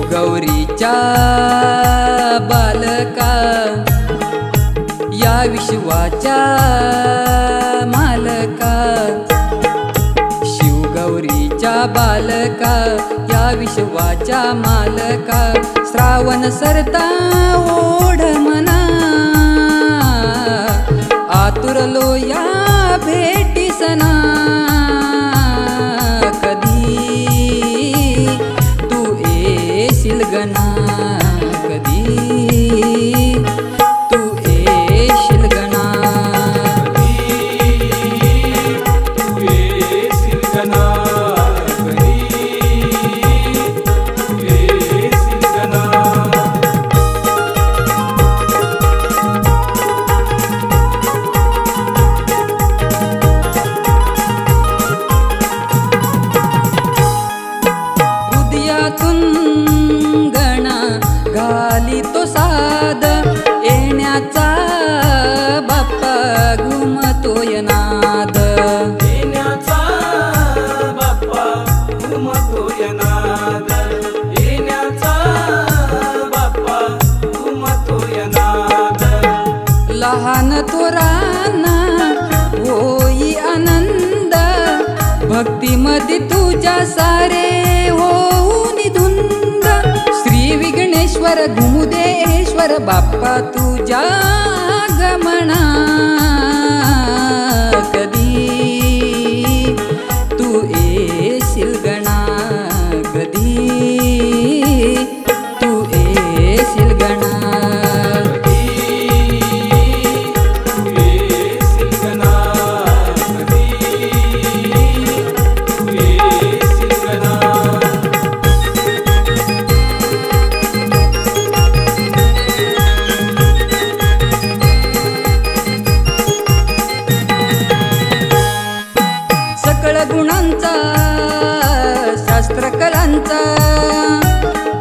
शिवगौरीच्या बालका या विश्वाच्या मालका, शिवगौरीच्या बालका या विश्वाच्या मालका, श्रावण सरता ओढ मना आतुरलो या भेटीसना, कधी तू येशील गना, कधी तू येशील गना, तू येशील गना, कधी तू येशील गना. गणा घाली तो साद येण्याचा बाप्पा घुमतोय नाद, येण्याचा बाप्पा घुमतोय नाद, येण्याचा बाप्पा घुमतोय नाद. लहान थोरांना होई आनंद, भक्तीमध्ये तुझ्या सारे होऊन धुंद, श्री विघ्नेश्वर घुमुदेश्वर बाप्पा तुझ्या गमना, कधी तू येशील गणा, कधी तू येशील गणा. सकळ गुणांचा शास्त्र कलांचा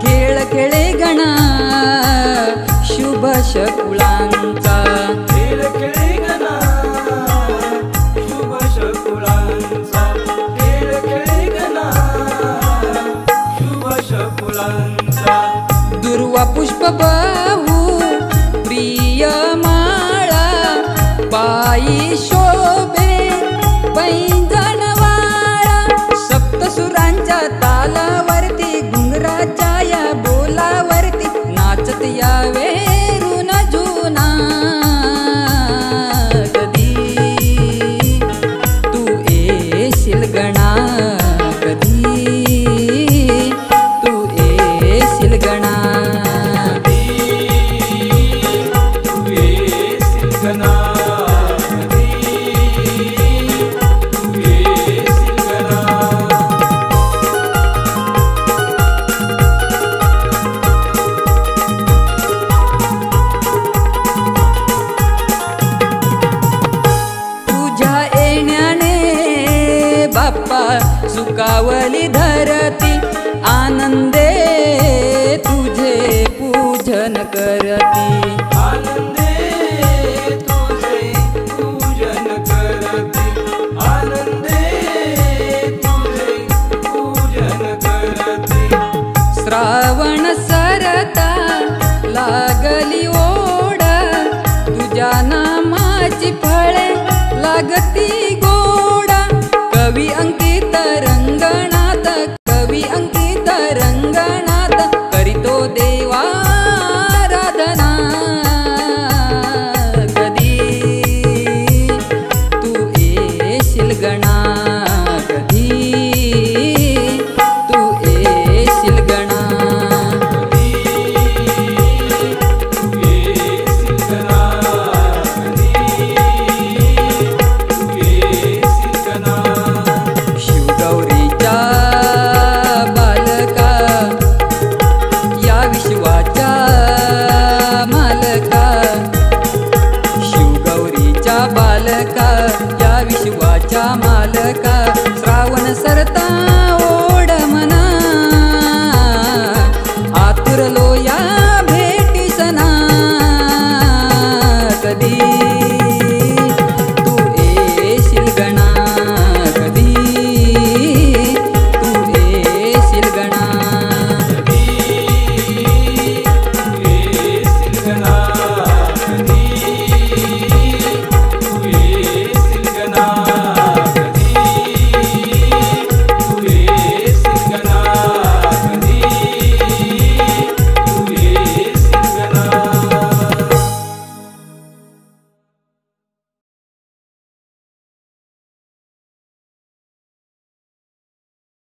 खेळ खेळे गणा, शुभ शकुलांचा खेळ खेळे गणा, शुभ शकुलांचा, खेळ खेळे गणा, शुभ शकुलांचा. दुर्वा पुष्प बहु प्रिय माळा, पायी शोभे पैंजणवाळा, सप्तसुरांच्या तालावरती घुंगराच्या या बोलावरती नाचत यावे ऋण जुना, कधी तू येशील गणा, कधी तू येशील गणा, तू येशील गणा. बाप्पा सुकावली धरती, आनंदे तुझे पूजन करती, आनंदे तुझे पूजन करती, आनंदे तुझे पूजन करती. श्रावण सरता लागली ओढ, तुझ्या नामाची फळे लागती